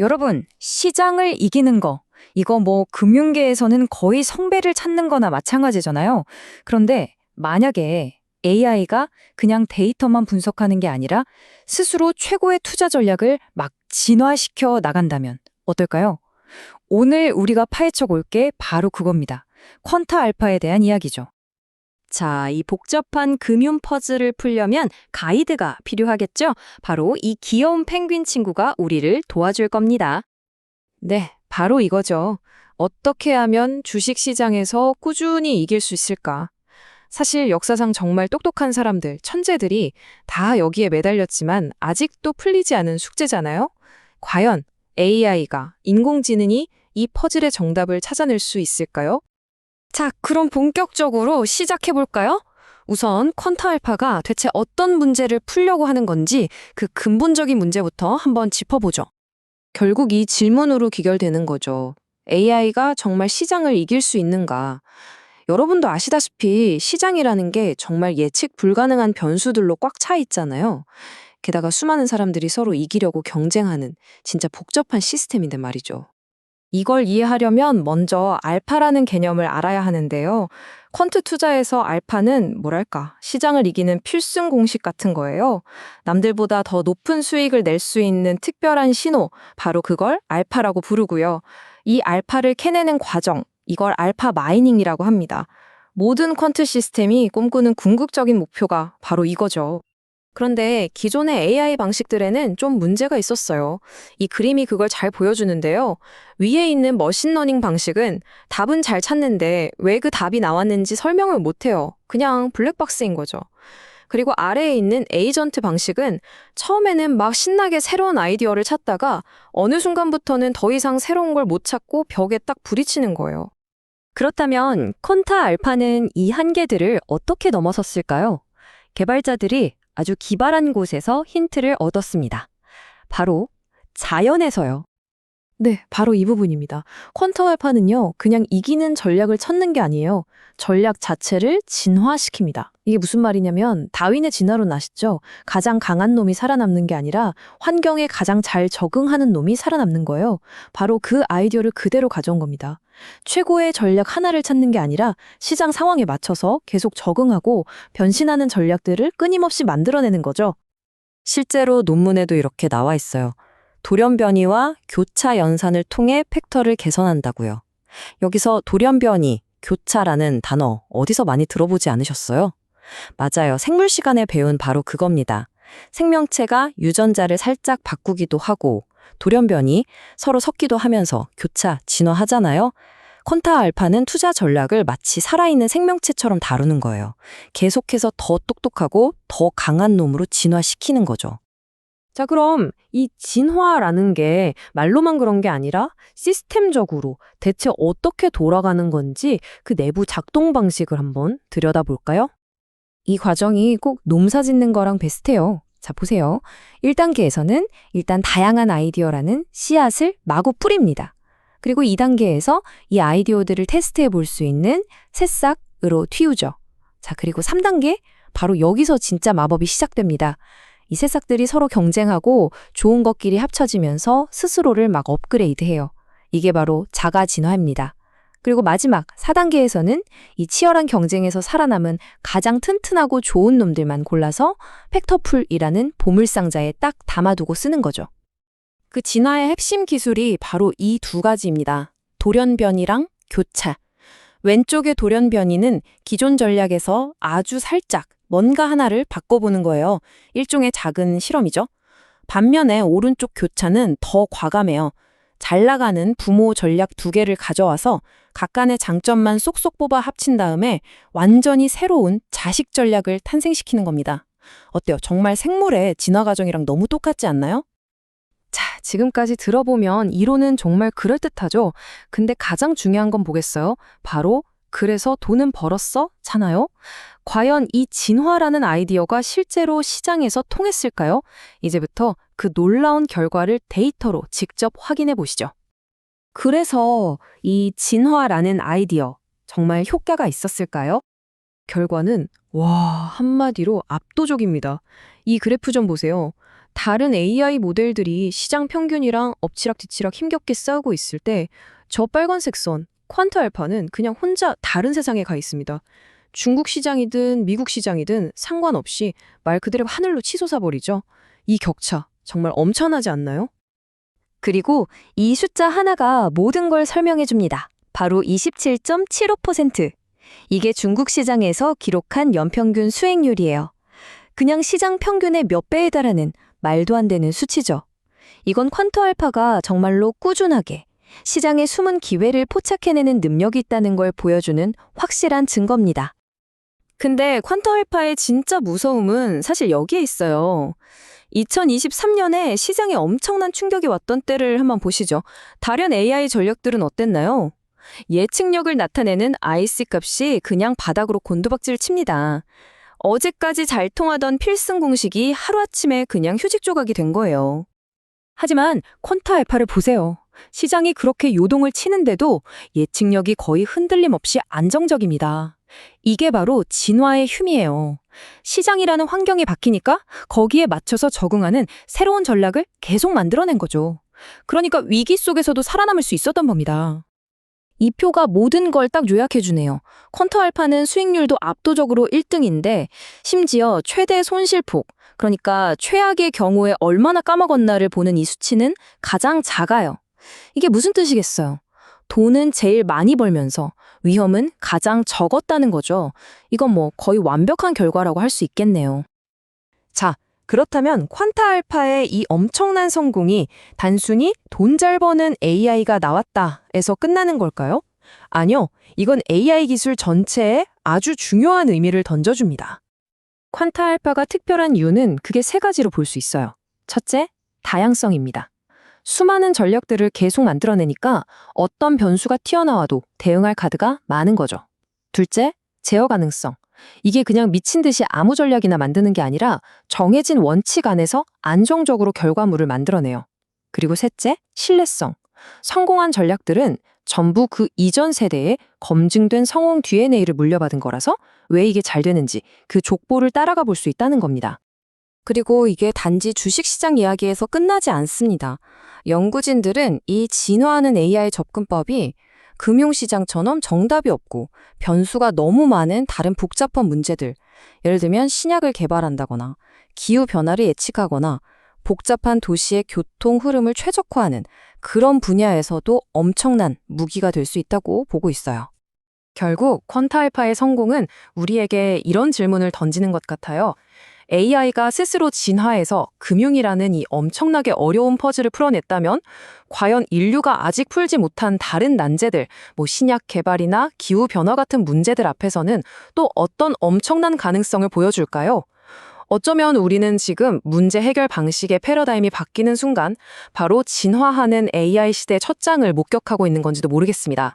여러분, 시장을 이기는 거. 이거 뭐 금융계에서는 거의 성배를 찾는 거나 마찬가지잖아요. 그런데 만약에 AI가 그냥 데이터만 분석하는 게 아니라 스스로 최고의 투자 전략을 막 진화시켜 나간다면 어떨까요? 오늘 우리가 파헤쳐 볼 게 바로 그겁니다. 퀀타 알파에 대한 이야기죠. 자, 이 복잡한 금융 퍼즐을 풀려면 가이드가 필요하겠죠? 바로 이 귀여운 펭귄 친구가 우리를 도와줄 겁니다. 네, 바로 이거죠. 어떻게 하면 주식시장에서 꾸준히 이길 수 있을까? 사실 역사상 정말 똑똑한 사람들, 천재들이 다 여기에 매달렸지만 아직도 풀리지 않은 숙제잖아요? 과연 AI가, 인공지능이 이 퍼즐의 정답을 찾아낼 수 있을까요? 자, 그럼 본격적으로 시작해볼까요? 우선 퀀타 알파가 대체 어떤 문제를 풀려고 하는 건지 그 근본적인 문제부터 한번 짚어보죠. 결국 이 질문으로 귀결되는 거죠. AI가 정말 시장을 이길 수 있는가? 여러분도 아시다시피 시장이라는 게 정말 예측 불가능한 변수들로 꽉 차 있잖아요. 게다가 수많은 사람들이 서로 이기려고 경쟁하는 진짜 복잡한 시스템인데 말이죠. 이걸 이해하려면 먼저 알파라는 개념을 알아야 하는데요. 퀀트 투자에서 알파는 뭐랄까, 시장을 이기는 필승 공식 같은 거예요. 남들보다 더 높은 수익을 낼 수 있는 특별한 신호, 바로 그걸 알파라고 부르고요. 이 알파를 캐내는 과정, 이걸 알파 마이닝이라고 합니다. 모든 퀀트 시스템이 꿈꾸는 궁극적인 목표가 바로 이거죠. 그런데 기존의 AI 방식들에는 좀 문제가 있었어요. 이 그림이 그걸 잘 보여주는데요. 위에 있는 머신러닝 방식은 답은 잘 찾는데 왜 그 답이 나왔는지 설명을 못해요. 그냥 블랙박스인 거죠. 그리고 아래에 있는 에이전트 방식은 처음에는 막 신나게 새로운 아이디어를 찾다가 어느 순간부터는 더 이상 새로운 걸 못 찾고 벽에 딱 부딪히는 거예요. 그렇다면 퀀타 알파는 이 한계들을 어떻게 넘어섰을까요? 개발자들이 아주 기발한 곳에서 힌트를 얻었습니다. 바로 자연에서요. 네, 바로 이 부분입니다. 퀀텀 알파는요, 그냥 이기는 전략을 찾는 게 아니에요. 전략 자체를 진화시킵니다. 이게 무슨 말이냐면 다윈의 진화론 아시죠? 가장 강한 놈이 살아남는 게 아니라 환경에 가장 잘 적응하는 놈이 살아남는 거예요. 바로 그 아이디어를 그대로 가져온 겁니다. 최고의 전략 하나를 찾는 게 아니라 시장 상황에 맞춰서 계속 적응하고 변신하는 전략들을 끊임없이 만들어내는 거죠. 실제로 논문에도 이렇게 나와 있어요. 돌연변이와 교차 연산을 통해 팩터를 개선한다고요. 여기서 돌연변이, 교차라는 단어 어디서 많이 들어보지 않으셨어요? 맞아요. 생물 시간에 배운 바로 그겁니다. 생명체가 유전자를 살짝 바꾸기도 하고 돌연변이 서로 섞기도 하면서 교차, 진화하잖아요. 퀀타 알파는 투자 전략을 마치 살아있는 생명체처럼 다루는 거예요. 계속해서 더 똑똑하고 더 강한 놈으로 진화시키는 거죠. 자, 그럼 이 진화라는 게 말로만 그런 게 아니라 시스템적으로 대체 어떻게 돌아가는 건지 그 내부 작동 방식을 한번 들여다볼까요? 이 과정이 꼭 농사 짓는 거랑 비슷해요. 자, 보세요. 1단계에서는 일단 다양한 아이디어라는 씨앗을 마구 뿌립니다. 그리고 2단계에서 이 아이디어들을 테스트해 볼 수 있는 새싹으로 틔우죠. 자, 그리고 3단계, 바로 여기서 진짜 마법이 시작됩니다. 이 새싹들이 서로 경쟁하고 좋은 것끼리 합쳐지면서 스스로를 막 업그레이드해요. 이게 바로 자가 진화입니다. 그리고 마지막 4단계에서는 이 치열한 경쟁에서 살아남은 가장 튼튼하고 좋은 놈들만 골라서 팩터풀이라는 보물상자에 딱 담아두고 쓰는 거죠. 그 진화의 핵심 기술이 바로 이 두 가지입니다. 돌연변이랑 교차. 왼쪽의 돌연변이는 기존 전략에서 아주 살짝 뭔가 하나를 바꿔보는 거예요. 일종의 작은 실험이죠. 반면에 오른쪽 교차는 더 과감해요. 잘 나가는 부모 전략 두 개를 가져와서 각간의 장점만 쏙쏙 뽑아 합친 다음에 완전히 새로운 자식 전략을 탄생시키는 겁니다. 어때요? 정말 생물의 진화 과정이랑 너무 똑같지 않나요? 자, 지금까지 들어보면 이론은 정말 그럴듯하죠? 근데 가장 중요한 건 뭐겠어요? 바로 그래서 돈은 벌었어? 잖아요? 과연 이 진화라는 아이디어가 실제로 시장에서 통했을까요? 이제부터 그 놀라운 결과를 데이터로 직접 확인해 보시죠. 그래서 이 진화라는 아이디어 정말 효과가 있었을까요? 결과는 한마디로 압도적입니다. 이 그래프 좀 보세요. 다른 AI 모델들이 시장 평균이랑 엎치락뒤치락 힘겹게 싸우고 있을 때 저 빨간색 선, 퀀트 알파는 그냥 혼자 다른 세상에 가 있습니다. 중국 시장이든 미국 시장이든 상관없이 말 그대로 하늘로 치솟아 버리죠. 이 격차 정말 엄청나지 않나요? 그리고 이 숫자 하나가 모든 걸 설명해 줍니다. 바로 27.75%. 이게 중국 시장에서 기록한 연평균 수익률이에요. 그냥 시장 평균의 몇 배에 달하는 말도 안 되는 수치죠. 이건 퀀트 알파가 정말로 꾸준하게 시장의 숨은 기회를 포착해내는 능력이 있다는 걸 보여주는 확실한 증거입니다. 근데 퀀트 알파의 진짜 무서움은 사실 여기에 있어요. 2023년에 시장에 엄청난 충격이 왔던 때를 한번 보시죠. 다른 AI 전력들은 어땠나요? 예측력을 나타내는 IC 값이 그냥 바닥으로 곤두박질 칩니다. 어제까지 잘 통하던 필승 공식이 하루아침에 그냥 휴직 조각이 된 거예요. 하지만 퀀트 알파를 보세요. 시장이 그렇게 요동을 치는데도 예측력이 거의 흔들림 없이 안정적입니다. 이게 바로 진화의 힘이에요. 시장이라는 환경이 바뀌니까 거기에 맞춰서 적응하는 새로운 전략을 계속 만들어낸 거죠. 그러니까 위기 속에서도 살아남을 수 있었던 겁니다. 이 표가 모든 걸 딱 요약해주네요. 퀀트 알파는 수익률도 압도적으로 1등인데 심지어 최대 손실폭, 그러니까 최악의 경우에 얼마나 까먹었나를 보는 이 수치는 가장 작아요. 이게 무슨 뜻이겠어요? 돈은 제일 많이 벌면서 위험은 가장 적었다는 거죠. 이건 뭐 거의 완벽한 결과라고 할 수 있겠네요. 자, 그렇다면 퀀트 알파의 이 엄청난 성공이 단순히 돈 잘 버는 AI가 나왔다에서 끝나는 걸까요? 아니요, 이건 AI 기술 전체에 아주 중요한 의미를 던져줍니다. 퀀트 알파가 특별한 이유는 크게 세 가지로 볼 수 있어요. 첫째, 다양성입니다. 수많은 전략들을 계속 만들어내니까 어떤 변수가 튀어나와도 대응할 카드가 많은 거죠. 둘째, 제어 가능성. 이게 그냥 미친 듯이 아무 전략이나 만드는 게 아니라 정해진 원칙 안에서 안정적으로 결과물을 만들어내요. 그리고 셋째, 신뢰성. 성공한 전략들은 전부 그 이전 세대에 검증된 성공 DNA를 물려받은 거라서 왜 이게 잘 되는지 그 족보를 따라가 볼 수 있다는 겁니다. 그리고 이게 단지 주식시장 이야기에서 끝나지 않습니다. 연구진들은 이 진화하는 AI 접근법이 금융시장처럼 정답이 없고 변수가 너무 많은 다른 복잡한 문제들, 예를 들면 신약을 개발한다거나 기후변화를 예측하거나 복잡한 도시의 교통 흐름을 최적화하는 그런 분야에서도 엄청난 무기가 될 수 있다고 보고 있어요. 결국 퀀트 알파의 성공은 우리에게 이런 질문을 던지는 것 같아요. AI가 스스로 진화해서 금융이라는 이 엄청나게 어려운 퍼즐을 풀어냈다면 과연 인류가 아직 풀지 못한 다른 난제들, 신약 개발이나 기후변화 같은 문제들 앞에서는 또 어떤 엄청난 가능성을 보여줄까요? 어쩌면 우리는 지금 문제 해결 방식의 패러다임이 바뀌는 순간 바로 진화하는 AI 시대 첫 장을 목격하고 있는 건지도 모르겠습니다.